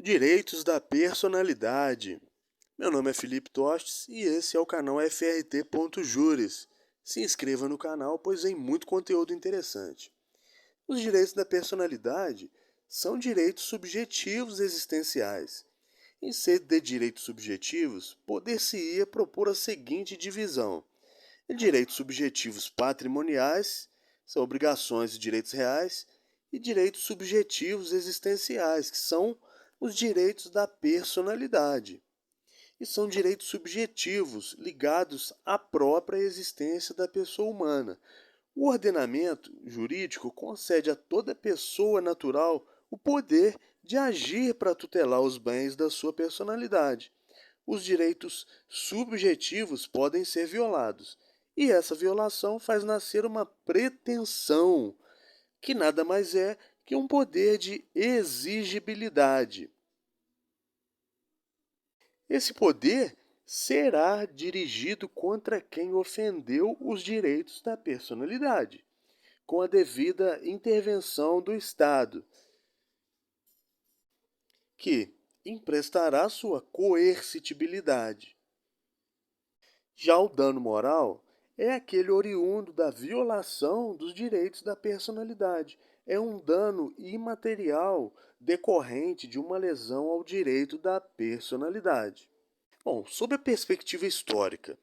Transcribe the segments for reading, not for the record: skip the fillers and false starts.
Direitos da personalidade. Meu nome é Felipe Tostes e esse é o canal FRT.Jures. Se inscreva no canal, pois tem muito conteúdo interessante. Os direitos da personalidade são direitos subjetivos existenciais. Em sede de direitos subjetivos, poder-se-ia propor a seguinte divisão: direitos subjetivos patrimoniais, são obrigações e direitos reais, e direitos subjetivos existenciais, que são os direitos da personalidade. E são direitos subjetivos ligados à própria existência da pessoa humana. O ordenamento jurídico concede a toda pessoa natural o poder de agir para tutelar os bens da sua personalidade. Os direitos subjetivos podem ser violados, e essa violação faz nascer uma pretensão, que nada mais é que um poder de exigibilidade. Esse poder será dirigido contra quem ofendeu os direitos da personalidade, com a devida intervenção do Estado, que emprestará sua coercitibilidade. Já o dano moral é aquele oriundo da violação dos direitos da personalidade. É um dano imaterial decorrente de uma lesão ao direito da personalidade. Bom, sob a perspectiva histórica,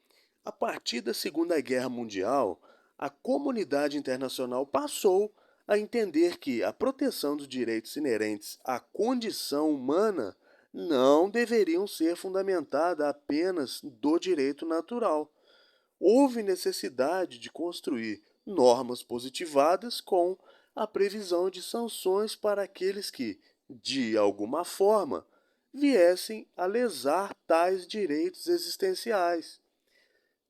a partir da Segunda Guerra Mundial, a comunidade internacional passou a entender que a proteção dos direitos inerentes à condição humana não deveriam ser fundamentada apenas do direito natural. Houve necessidade de construir normas positivadas com a previsão de sanções para aqueles que, de alguma forma, viessem a lesar tais direitos existenciais.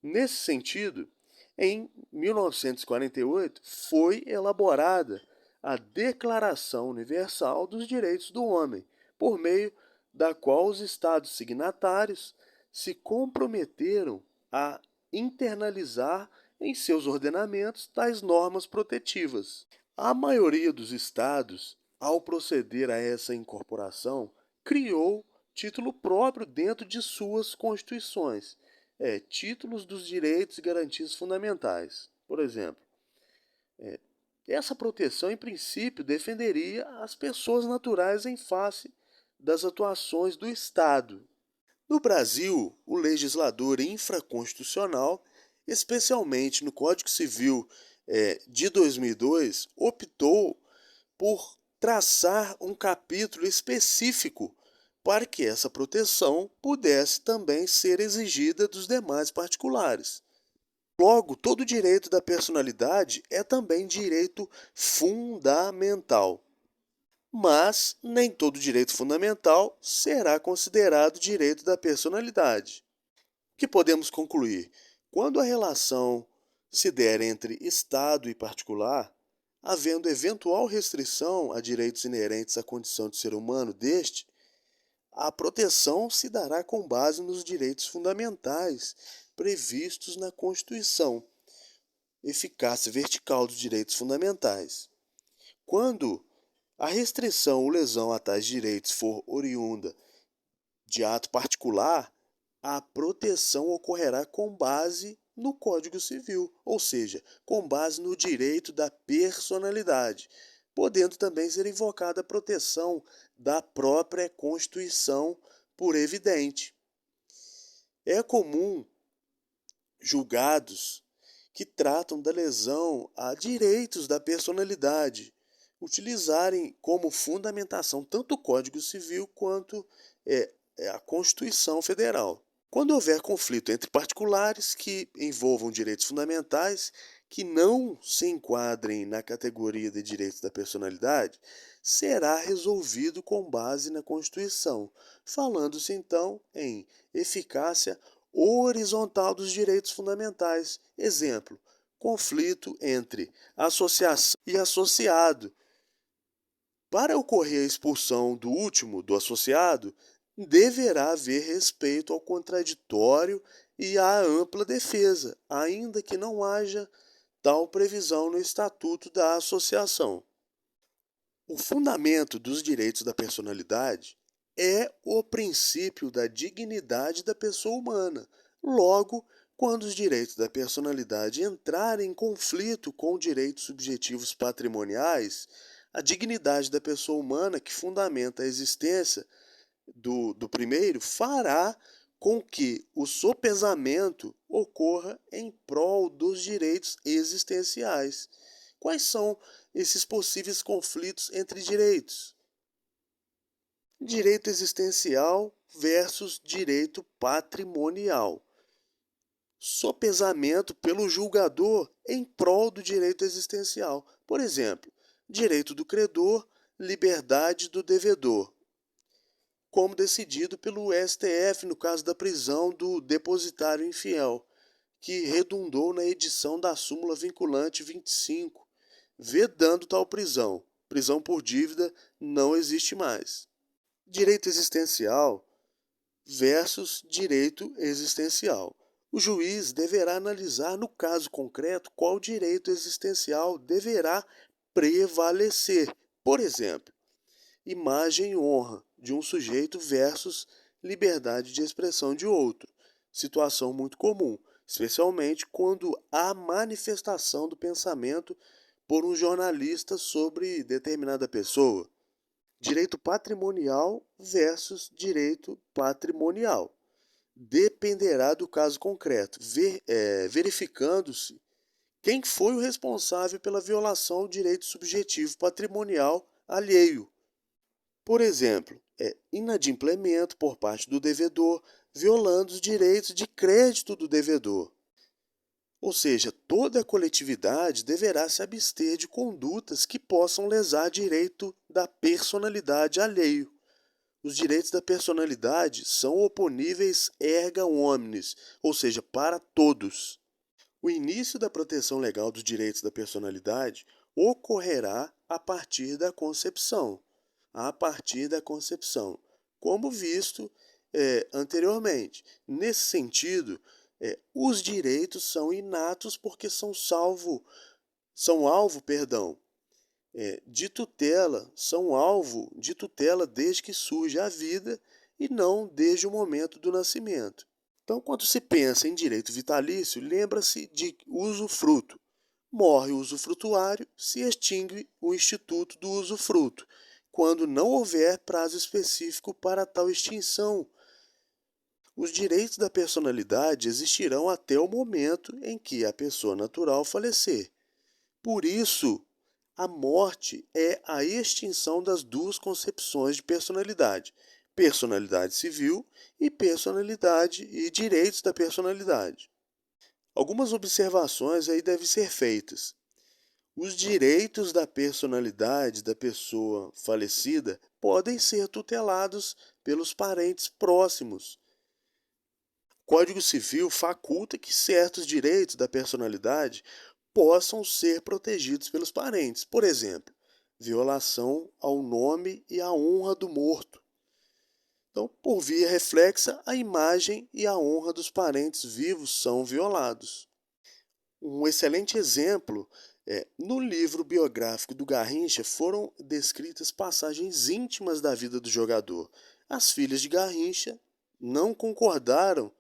Nesse sentido, em 1948 foi elaborada a Declaração Universal dos Direitos do Homem, por meio da qual os Estados signatários se comprometeram a internalizar em seus ordenamentos tais normas protetivas. A maioria dos Estados, ao proceder a essa incorporação, criou título próprio dentro de suas constituições, títulos dos direitos e garantias fundamentais. Por exemplo, essa proteção, em princípio, defenderia as pessoas naturais em face das atuações do Estado. No Brasil, o legislador infraconstitucional, especialmente no Código Civil de 2002, optou por traçar um capítulo específico para que essa proteção pudesse também ser exigida dos demais particulares. Logo, todo direito da personalidade é também direito fundamental. Mas nem todo direito fundamental será considerado direito da personalidade. O que podemos concluir? Quando a relação se der entre Estado e particular, havendo eventual restrição a direitos inerentes à condição de ser humano deste, a proteção se dará com base nos direitos fundamentais previstos na Constituição, eficácia vertical dos direitos fundamentais. Quando a restrição ou lesão a tais direitos for oriunda de ato particular, a proteção ocorrerá com base no Código Civil, ou seja, com base no direito da personalidade, podendo também ser invocada a proteção da própria Constituição por evidente. É comum julgados que tratam da lesão a direitos da personalidade utilizarem como fundamentação tanto o Código Civil quanto a Constituição Federal. Quando houver conflito entre particulares que envolvam direitos fundamentais que não se enquadrem na categoria de direitos da personalidade, será resolvido com base na Constituição, falando-se então em eficácia horizontal dos direitos fundamentais. Exemplo: conflito entre associação e associado. Para ocorrer a expulsão do último, do associado, deverá haver respeito ao contraditório e à ampla defesa, ainda que não haja tal previsão no Estatuto da Associação. O fundamento dos direitos da personalidade é o princípio da dignidade da pessoa humana. Logo, quando os direitos da personalidade entrarem em conflito com direitos subjetivos patrimoniais, a dignidade da pessoa humana, que fundamenta a existência do primeiro, fará com que o sopesamento ocorra em prol dos direitos existenciais. Quais são esses possíveis conflitos entre direitos? Direito existencial versus direito patrimonial. Sopesamento pelo julgador em prol do direito existencial. Por exemplo, direito do credor, liberdade do devedor, como decidido pelo STF no caso da prisão do depositário infiel, que redundou na edição da súmula vinculante 25, vedando tal prisão. Prisão por dívida não existe mais. Direito existencial versus direito existencial. O juiz deverá analisar no caso concreto qual direito existencial deverá prevalecer. Por exemplo, imagem e honra de um sujeito versus liberdade de expressão de outro. Situação muito comum, especialmente quando há manifestação do pensamento por um jornalista sobre determinada pessoa. Direito patrimonial versus direito patrimonial. Dependerá do caso concreto, verificando-se quem foi o responsável pela violação do direito subjetivo patrimonial alheio. Por exemplo, inadimplemento por parte do devedor, violando os direitos de crédito do devedor. Ou seja, toda a coletividade deverá se abster de condutas que possam lesar direito da personalidade alheio. Os direitos da personalidade são oponíveis erga omnes, ou seja, para todos. O início da proteção legal dos direitos da personalidade ocorrerá a partir da concepção. Como visto anteriormente. Nesse sentido, os direitos são inatos porque são alvo, de tutela, são alvo de tutela desde que surge a vida e não desde o momento do nascimento. Então, quando se pensa em direito vitalício, lembra-se de usufruto. Morre o usufrutuário, se extingue o instituto do usufruto, quando não houver prazo específico para tal extinção. Os direitos da personalidade existirão até o momento em que a pessoa natural falecer. Por isso, a morte é a extinção das duas concepções de personalidade: personalidade civil e personalidade e direitos da personalidade. Algumas observações aí devem ser feitas. Os direitos da personalidade da pessoa falecida podem ser tutelados pelos parentes próximos. O Código Civil faculta que certos direitos da personalidade possam ser protegidos pelos parentes. Por exemplo, violação ao nome e à honra do morto. Então, por via reflexa, a imagem e a honra dos parentes vivos são violados. Um excelente exemplo no livro biográfico do Garrincha foram descritas passagens íntimas da vida do jogador. As filhas de Garrincha não concordaram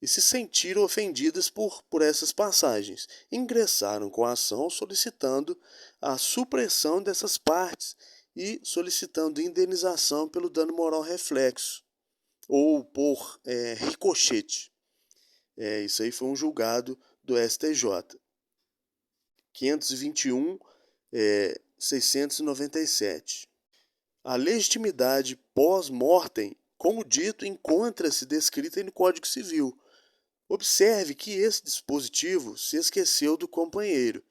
e se sentiram ofendidas por essas passagens. Ingressaram com a ação solicitando a supressão dessas partes e solicitando indenização pelo dano moral reflexo ou por ricochete. Isso aí foi um julgado do STJ. 521, 697. A legitimidade pós-mortem, como dito, encontra-se descrita no Código Civil. Observe que esse dispositivo se esqueceu do companheiro.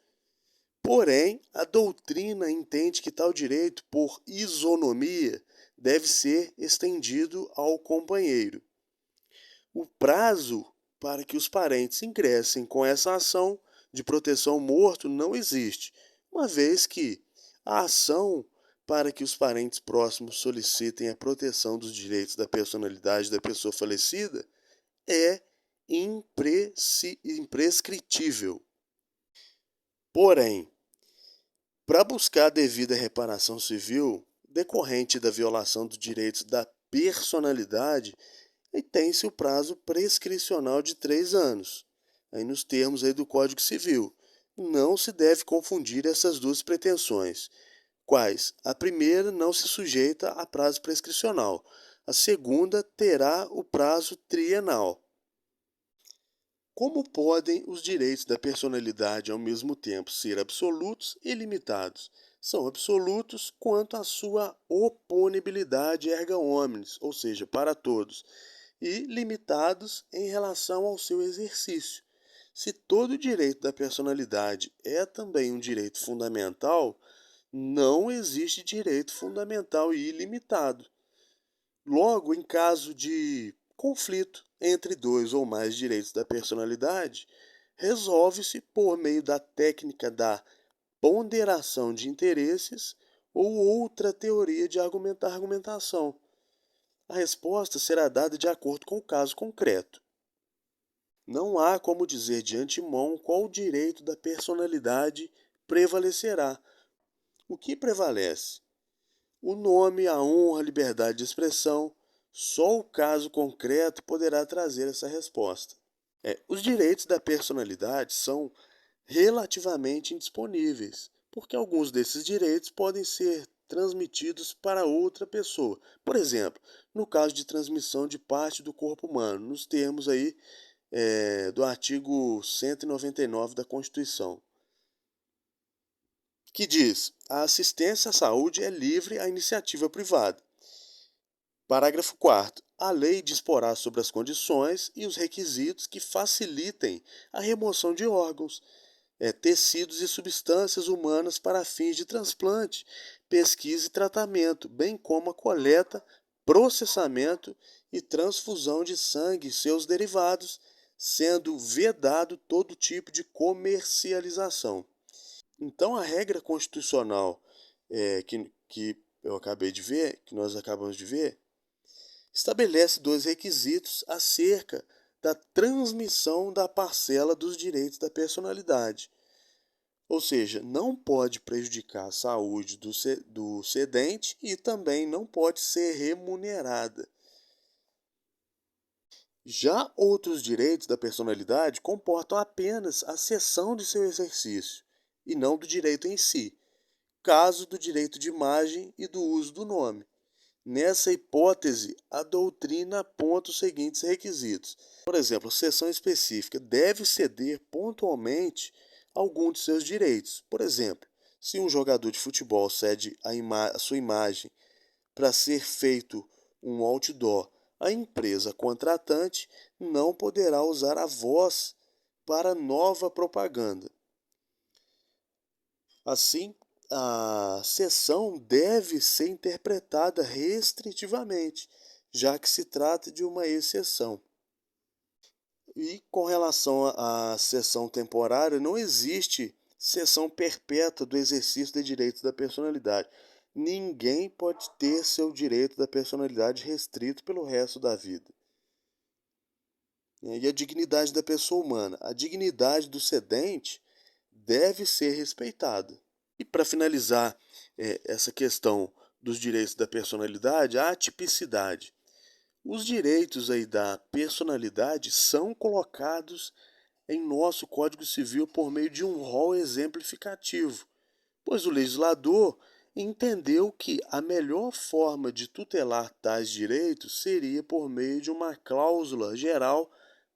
Porém, a doutrina entende que tal direito, por isonomia, deve ser estendido ao companheiro. O prazo para que os parentes ingressem com essa ação de proteção ao morto não existe, uma vez que a ação para que os parentes próximos solicitem a proteção dos direitos da personalidade da pessoa falecida é imprescritível. Porém, para buscar a devida reparação civil, decorrente da violação dos direitos da personalidade, e tem-se o prazo prescricional de 3 anos, aí nos termos aí do Código Civil. Não se deve confundir essas duas pretensões, quais a primeira não se sujeita a prazo prescricional, a segunda terá o prazo trienal. Como podem os direitos da personalidade ao mesmo tempo ser absolutos e limitados? São absolutos quanto à sua oponibilidade erga omnes, ou seja, para todos, e limitados em relação ao seu exercício. Se todo direito da personalidade é também um direito fundamental, não existe direito fundamental e ilimitado. Logo, em caso de conflito entre dois ou mais direitos da personalidade, resolve-se por meio da técnica da ponderação de interesses ou outra teoria de argumentação. A resposta será dada de acordo com o caso concreto. Não há como dizer de antemão qual direito da personalidade prevalecerá. O que prevalece? O nome, a honra, a liberdade de expressão. Só o caso concreto poderá trazer essa resposta. Os direitos da personalidade são relativamente indisponíveis, porque alguns desses direitos podem ser transmitidos para outra pessoa. Por exemplo, no caso de transmissão de parte do corpo humano, nos termos aí do artigo 199 da Constituição, que diz: a assistência à saúde é livre à iniciativa privada. Parágrafo 4º. A lei disporá sobre as condições e os requisitos que facilitem a remoção de órgãos, tecidos e substâncias humanas para fins de transplante, pesquisa e tratamento, bem como a coleta, processamento e transfusão de sangue e seus derivados, sendo vedado todo tipo de comercialização. Então, a regra constitucional que eu acabei de ver, que nós acabamos de ver, estabelece dois requisitos acerca da transmissão da parcela dos direitos da personalidade. Ou seja, não pode prejudicar a saúde do cedente e também não pode ser remunerada. Já outros direitos da personalidade comportam apenas a cessão de seu exercício, e não do direito em si, caso do direito de imagem e do uso do nome. Nessa hipótese, a doutrina aponta os seguintes requisitos. Por exemplo, a seção específica deve ceder pontualmente algum de seus direitos. Por exemplo, se um jogador de futebol cede a sua imagem para ser feito um outdoor, a empresa contratante não poderá usar a voz para nova propaganda. Assim, a seção deve ser interpretada restritivamente, já que se trata de uma exceção. E com relação à seção temporária, não existe seção perpétua do exercício de direitos da personalidade. Ninguém pode ter seu direito da personalidade restrito pelo resto da vida. E a dignidade da pessoa humana, a dignidade do cedente deve ser respeitada. E para finalizar essa questão dos direitos da personalidade, a atipicidade. Os direitos aí da personalidade são colocados em nosso Código Civil por meio de um rol exemplificativo, pois o legislador entendeu que a melhor forma de tutelar tais direitos seria por meio de uma cláusula geral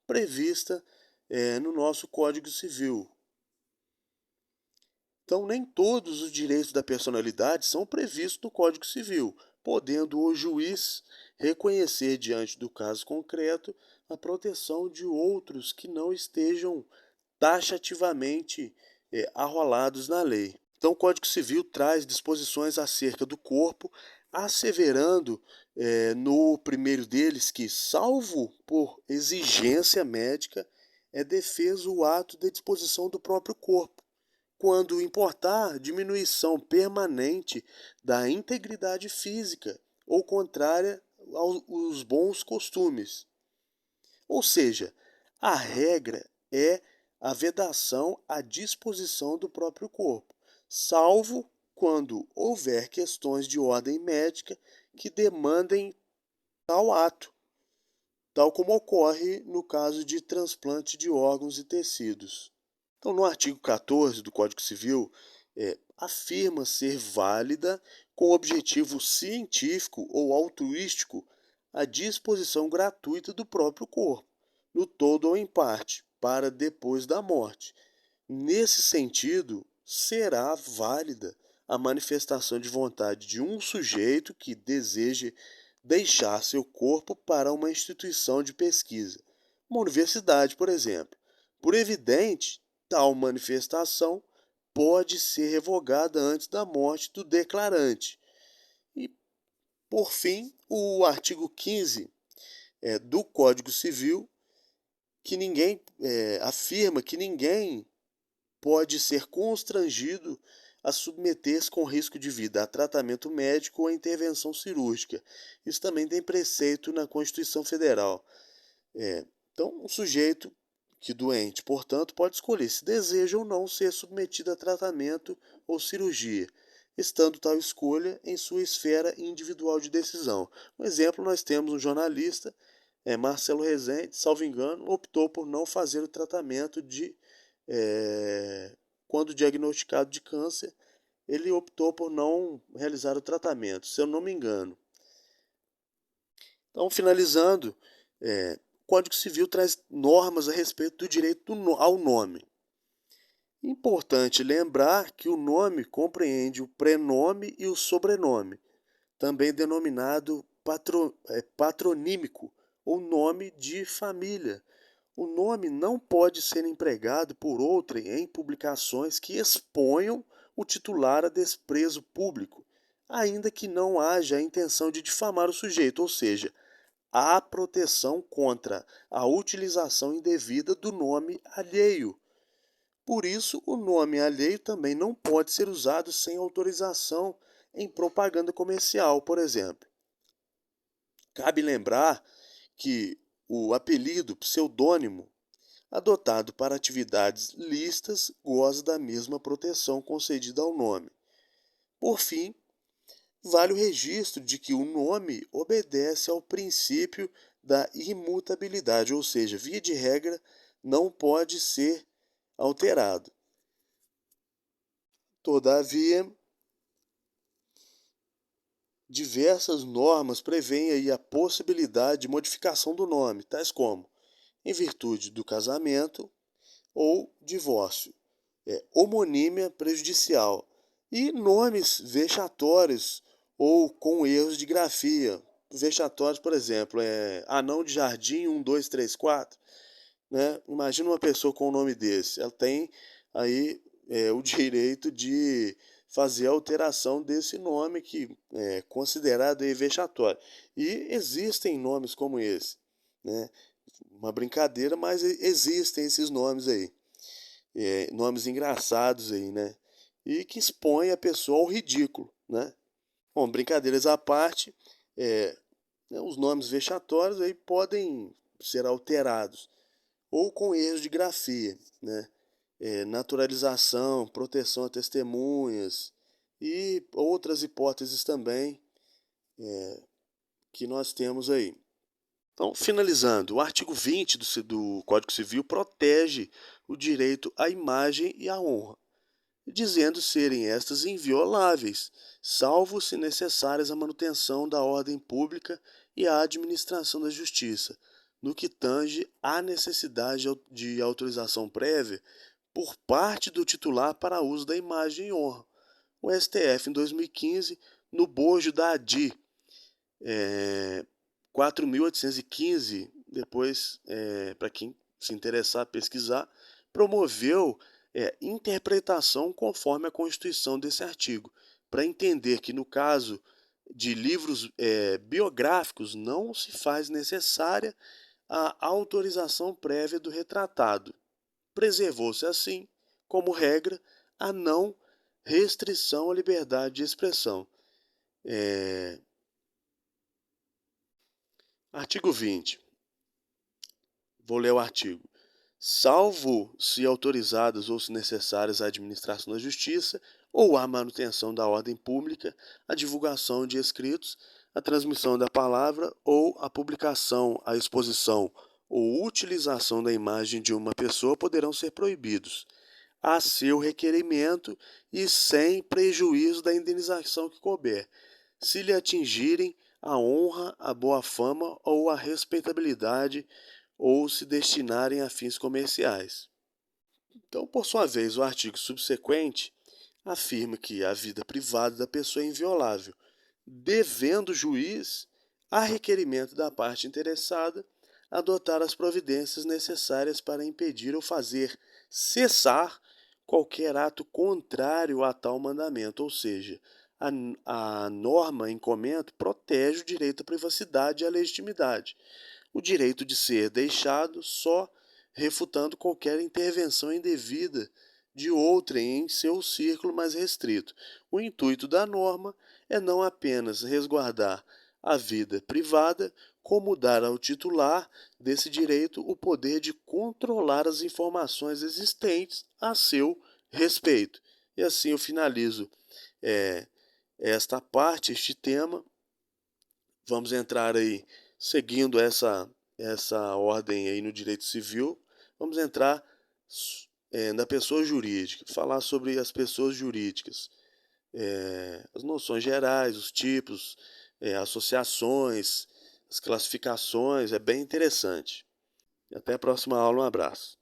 prevista no nosso Código Civil. Então, nem todos os direitos da personalidade são previstos no Código Civil, podendo o juiz reconhecer, diante do caso concreto, a proteção de outros que não estejam taxativamente arrolados na lei. Então, o Código Civil traz disposições acerca do corpo, asseverando no primeiro deles que, salvo por exigência médica, é defeso o ato de disposição do próprio corpo, quando importar diminuição permanente da integridade física ou contrária aos bons costumes. Ou seja, a regra é a vedação à disposição do próprio corpo, salvo quando houver questões de ordem médica que demandem tal ato, tal como ocorre no caso de transplante de órgãos e tecidos. Então, no artigo 14 do Código Civil, afirma ser válida com objetivo científico ou altruístico a disposição gratuita do próprio corpo, no todo ou em parte, para depois da morte. Nesse sentido, será válida a manifestação de vontade de um sujeito que deseje deixar seu corpo para uma instituição de pesquisa, uma universidade, por exemplo. Por evidente, tal manifestação pode ser revogada antes da morte do declarante. E, por fim, o artigo 15 do Código Civil, que afirma que ninguém pode ser constrangido a submeter-se com risco de vida a tratamento médico ou a intervenção cirúrgica. Isso também tem preceito na Constituição Federal. Então, um sujeito que doente, portanto, pode escolher se deseja ou não ser submetido a tratamento ou cirurgia, estando tal escolha em sua esfera individual de decisão. Um exemplo, nós temos um jornalista, Marcelo Rezende, salvo engano, optou por não fazer o tratamento quando diagnosticado de câncer, ele optou por não realizar o tratamento, se eu não me engano. Então, finalizando, o Código Civil traz normas a respeito do direito ao nome. Importante lembrar que o nome compreende o prenome e o sobrenome, também denominado patronímico ou nome de família. O nome não pode ser empregado por outrem em publicações que exponham o titular a desprezo público, ainda que não haja a intenção de difamar o sujeito, ou seja, há proteção contra a utilização indevida do nome alheio. Por isso, o nome alheio também não pode ser usado sem autorização em propaganda comercial, por exemplo. Cabe lembrar que o apelido pseudônimo, adotado para atividades lícitas, goza da mesma proteção concedida ao nome. Por fim, vale o registro de que o nome obedece ao princípio da imutabilidade, ou seja, via de regra, não pode ser alterado. Todavia, diversas normas prevêem aí a possibilidade de modificação do nome, tais como em virtude do casamento ou divórcio, homonímia prejudicial e nomes vexatórios ou com erros de grafia. Vexatórios, por exemplo, Anão de Jardim 1234. Né? Imagina uma pessoa com um nome desse. Ela tem aí o direito de fazer a alteração desse nome que é considerado aí vexatório. E existem nomes como esse, né? Uma brincadeira, mas existem esses nomes aí, nomes engraçados aí, né? E que expõem a pessoa ao ridículo, né? Bom, brincadeiras à parte, os nomes vexatórios aí podem ser alterados ou com erros de grafia, né? Naturalização, proteção a testemunhas e outras hipóteses também que nós temos aí. Então, finalizando, o artigo 20 do Código Civil protege o direito à imagem e à honra, dizendo serem estas invioláveis, salvo se necessárias à manutenção da ordem pública e à administração da justiça, no que tange à necessidade de autorização prévia por parte do titular para uso da imagem e honra. O STF, em 2015, no bojo da ADI, 4.815, depois, para quem se interessar pesquisar, promoveu interpretação conforme a Constituição desse artigo, para entender que no caso de livros biográficos não se faz necessária a autorização prévia do retratado. Preservou-se assim, como regra, a não restrição à liberdade de expressão. Artigo 20. Vou ler o artigo. Salvo se autorizadas ou se necessárias à administração da justiça, ou a manutenção da ordem pública, a divulgação de escritos, a transmissão da palavra ou a publicação, a exposição ou utilização da imagem de uma pessoa poderão ser proibidos, a seu requerimento e sem prejuízo da indenização que couber, se lhe atingirem a honra, a boa fama ou a respeitabilidade ou se destinarem a fins comerciais. Então, por sua vez, o artigo subsequente afirma que a vida privada da pessoa é inviolável, devendo o juiz, a requerimento da parte interessada, adotar as providências necessárias para impedir ou fazer cessar qualquer ato contrário a tal mandamento, ou seja, a norma em comento protege o direito à privacidade e à legitimidade, o direito de ser deixado só refutando qualquer intervenção indevida de outrem em seu círculo mais restrito. O intuito da norma é não apenas resguardar a vida privada, como dar ao titular desse direito o poder de controlar as informações existentes a seu respeito. E assim eu finalizo é, esta parte, este tema. Vamos entrar aí, seguindo essa ordem aí no direito civil, vamos entrar na pessoa jurídica, falar sobre as pessoas jurídicas, as noções gerais, os tipos, associações, as classificações, é bem interessante. Até a próxima aula, um abraço.